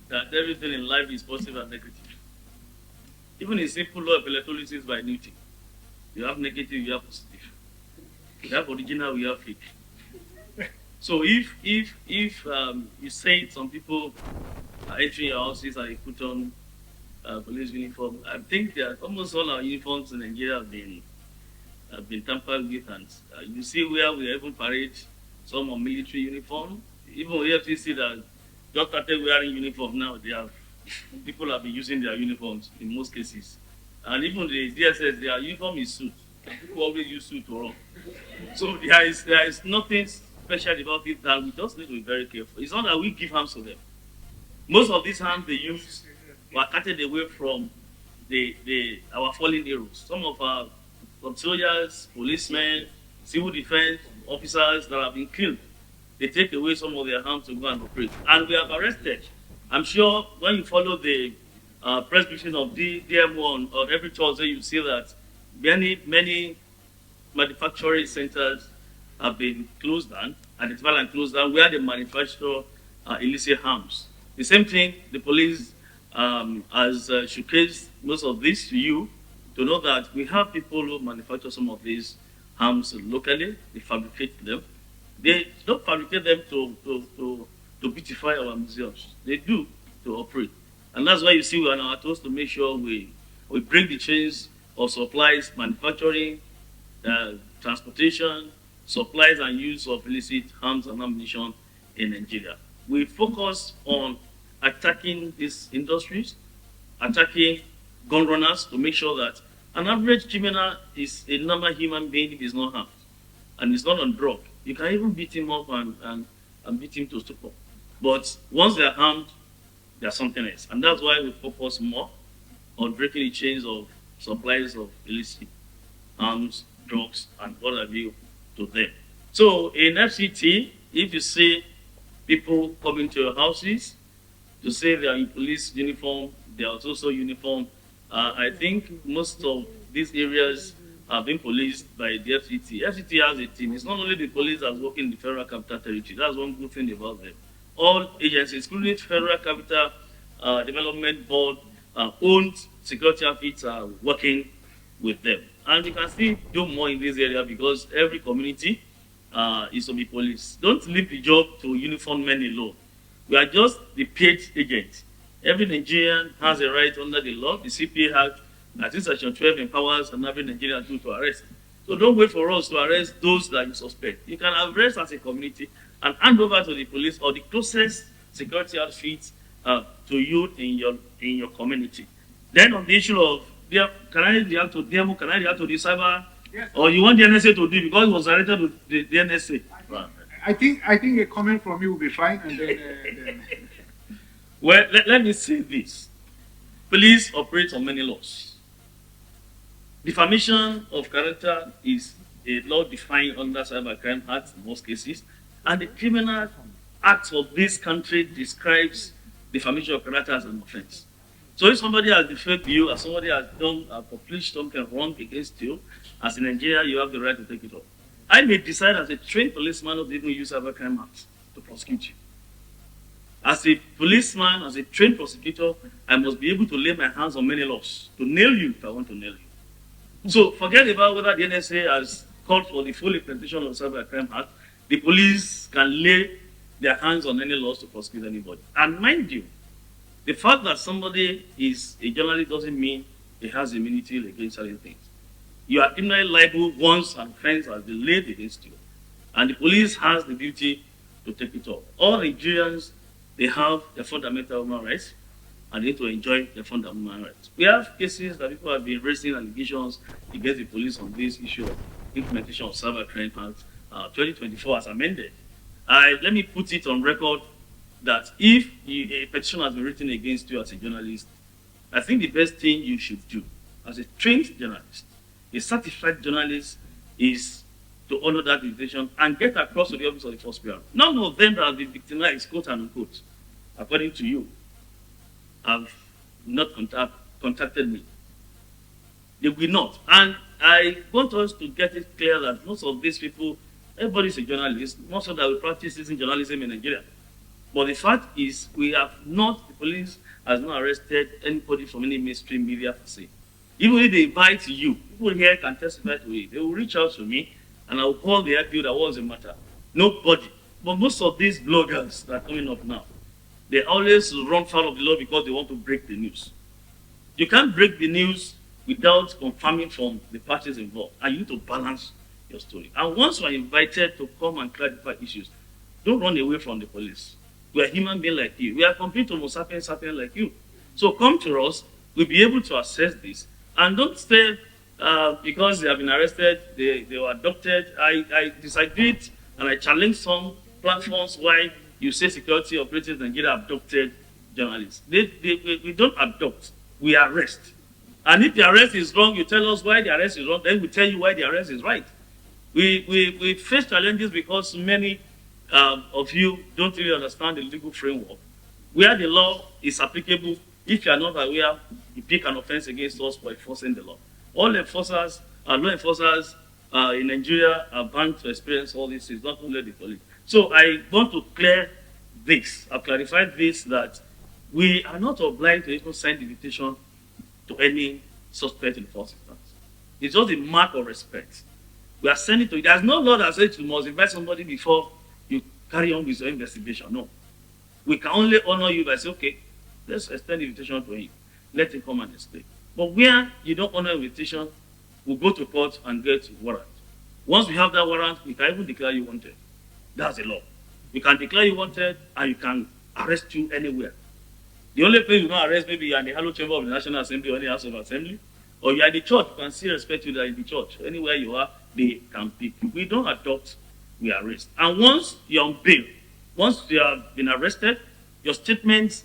that everything in life is positive and negative. Even in simple law of electrolysis by Newton, you have negative, you have positive. You have original, you have fake. So if you say some people are entering your houses and you put on police uniform, I think that almost all our uniforms in Nigeria have been tampered with, and you see where we even parade some on military uniform. Even EFCC that just started wearing uniform now, they have people have been using their uniforms in most cases, and even the DSS, their uniform is suit. People always use suit to run. So there is nothing special about it that we just need to be very careful. It's not that we give harms to them. Most of these harms they use were carted away from our fallen heroes. Some of our soldiers, policemen, civil defense officers that have been killed, they take away some of their harms to go and operate. And we have arrested. I'm sure when you follow the press briefing of DM1 on every Thursday, you see that many manufacturing centers have been closed down, identified and closed down, where they manufacture illicit arms. The same thing, the police has showcased most of this to you, to know that we have people who manufacture some of these arms locally. They fabricate them. They don't fabricate them to beautify our museums. They do to operate. And that's why you see we are on our toes to make sure we break the chains of supplies, manufacturing, transportation, supplies and use of illicit arms and ammunition in Nigeria. We focus on attacking these industries, attacking gun runners to make sure that an average criminal is a normal human being if he's not harmed and he's not on drug. You can even beat him up and beat him to stupor. But once they're harmed, they're something else. And that's why we focus more on breaking the chains of supplies of illicit arms, drugs, and what have you to them. So in FCT, if you see people coming to your houses to say they are in police uniform, they are also uniform, I think most of these areas have been policed by the FCT. FCT has a team. It's not only the police that's working in the Federal Capital Territory. That's one good thing about them. All agencies, including Federal Capital Development Board, owned security outfits are working with them. And we can still do more in this area because every community is to be policed. Don't leave the job to uniform men alone. We are just the paid agent. Every Nigerian has a right under the law. The CPA Act, I think Section 12 empowers and every Nigerian to arrest. So don't wait for us to arrest those that you suspect. You can arrest as a community and hand over to the police or the closest security outfit to you in your community. Then on the issue of, can I react to DMO, can I react to the cyber? Yes. Or you want the NSA to do because it was directed to the NSA? Right. I think a comment from you will be fine, and then. Well, let me say this. Police operate on many laws. Defamation of character is a law defined under Cybercrime Act in most cases, and the Criminal Act of this country describes defamation of character as an offense. So if somebody has defamed you, or somebody has done published something wrong against you, as in Nigeria, you have the right to take it up. I may decide as a trained policeman not to even use Cybercrime Act to prosecute you. As a policeman, as a trained prosecutor, I must be able to lay my hands on many laws to nail you if I want to nail you. So forget about whether the NSA has called for the full implementation of the Cybercrime Act. The police can lay their hands on any laws to prosecute anybody. And mind you, the fact that somebody is a journalist doesn't mean he has immunity against certain things. You are criminally liable once an offense has been laid against you. And the police has the duty to take it up. All Nigerians, they have their fundamental human rights, and they need to enjoy their fundamental human rights. We have cases that people have been raising allegations against the police on this issue of implementation of Cybercrime Act 2024 as amended. Let me put it on record that if a petition has been written against you as a journalist, I think the best thing you should do as a trained journalist, a certified journalist, is to honor that invitation and get across to the office of the first bureau. None of them that have been victimized, quote and unquote, according to you, have not contacted me. They will not. And I want us to get it clear that most of these people, everybody is a journalist, most of them will practice journalism in Nigeria. But the fact is, the police has not arrested anybody from any mainstream media per se. Even if they invite you, people here can testify to it. They will reach out to me and I will call the IPO that was the matter. Nobody. But most of these bloggers that are coming up now, they always run foul of the law because they want to break the news. You can't break the news without confirming from the parties involved. And you need to balance your story. And once you are invited to come and clarify issues, don't run away from the police. We are human beings like you. We are complete Homo sapiens sapiens like you. So come to us. We'll be able to assess this. And don't say because they have been arrested, they were abducted. I disagreed and I challenged some platforms why you say security operatives in Nigeria abducted journalists. We don't abduct, we arrest. And if the arrest is wrong, you tell us why the arrest is wrong, then we tell you why the arrest is right. We face challenges because many of you don't really understand the legal framework. Where the law is applicable, if you are not aware, you pick an offense against us for enforcing the law. All enforcers, law enforcers in Nigeria are bound to experience all this. It's not only the police. So I want to clear this. I've clarified this, that we are not obliged to even send invitation to any suspect in the first instance. It's just a mark of respect. We are sending to you. There's no law that says you must invite somebody before you carry on with your investigation. No. We can only honor you by saying, okay, let's extend the invitation to him. Let him come and explain. But where you don't honor invitation, we'll go to court and get a warrant. Once we have that warrant, we can even declare you wanted. That's the law. We can declare you wanted and you can arrest you anywhere. The only place you can arrest, maybe you're in the Hallowed Chamber of the National Assembly or the House of Assembly, or you're in the church, you can still respect you that in the church. Anywhere you are, they can pick you. We don't adopt, we arrest. And once you're on bail, once you have been arrested, your statement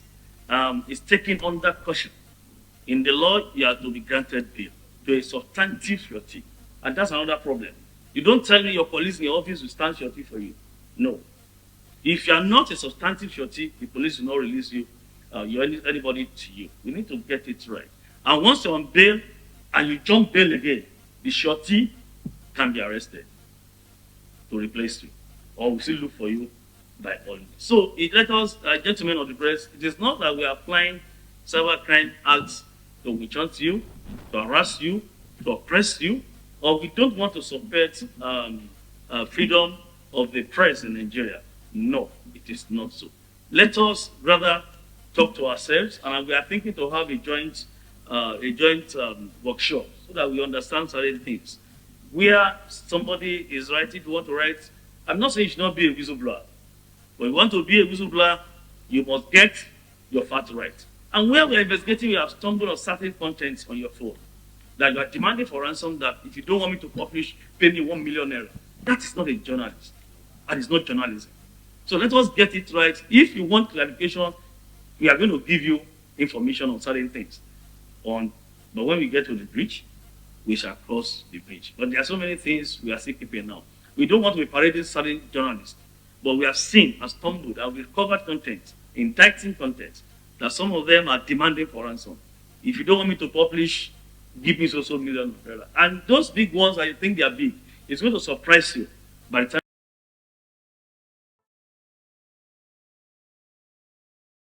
is taken under caution. In the law, you are to be granted bail to a substantive surety. And that's another problem. You don't tell me your police in your office will stand surety for you. No. If you are not a substantive surety, the police will not release you, anybody to you. We need to get it right. And once you're on bail and you jump bail again, the surety can be arrested to replace you. Or we still look for you by all means. So let us, gentlemen of the press, it is not that we are applying cybercrime acts to witch hunt you, to harass you, to oppress you, or we don't want to support freedom of the press in Nigeria. No, it is not so. Let us rather talk to ourselves, and we are thinking to have a joint workshop so that we understand certain things. Where somebody is writing, if you want to write, I'm not saying you should not be a whistleblower, but if you want to be a whistleblower, you must get your facts right. And where we're investigating, we have stumbled on certain contents on your phone that you are demanding for ransom, that if you don't want me to publish, pay me 1 million naira. That is not a journalist, and it's not journalism. So let us get it right. If you want clarification, we are going to give you information on certain things. But when we get to the bridge, we shall cross the bridge. But there are so many things we are still keeping now. We don't want to be parading certain journalists, but we have seen and stumbled and we've covered content, indicting content, that some of them are demanding for ransom. If you don't want me to publish, give me so million naira. And those big ones that you think they are big, it's going to surprise you by the time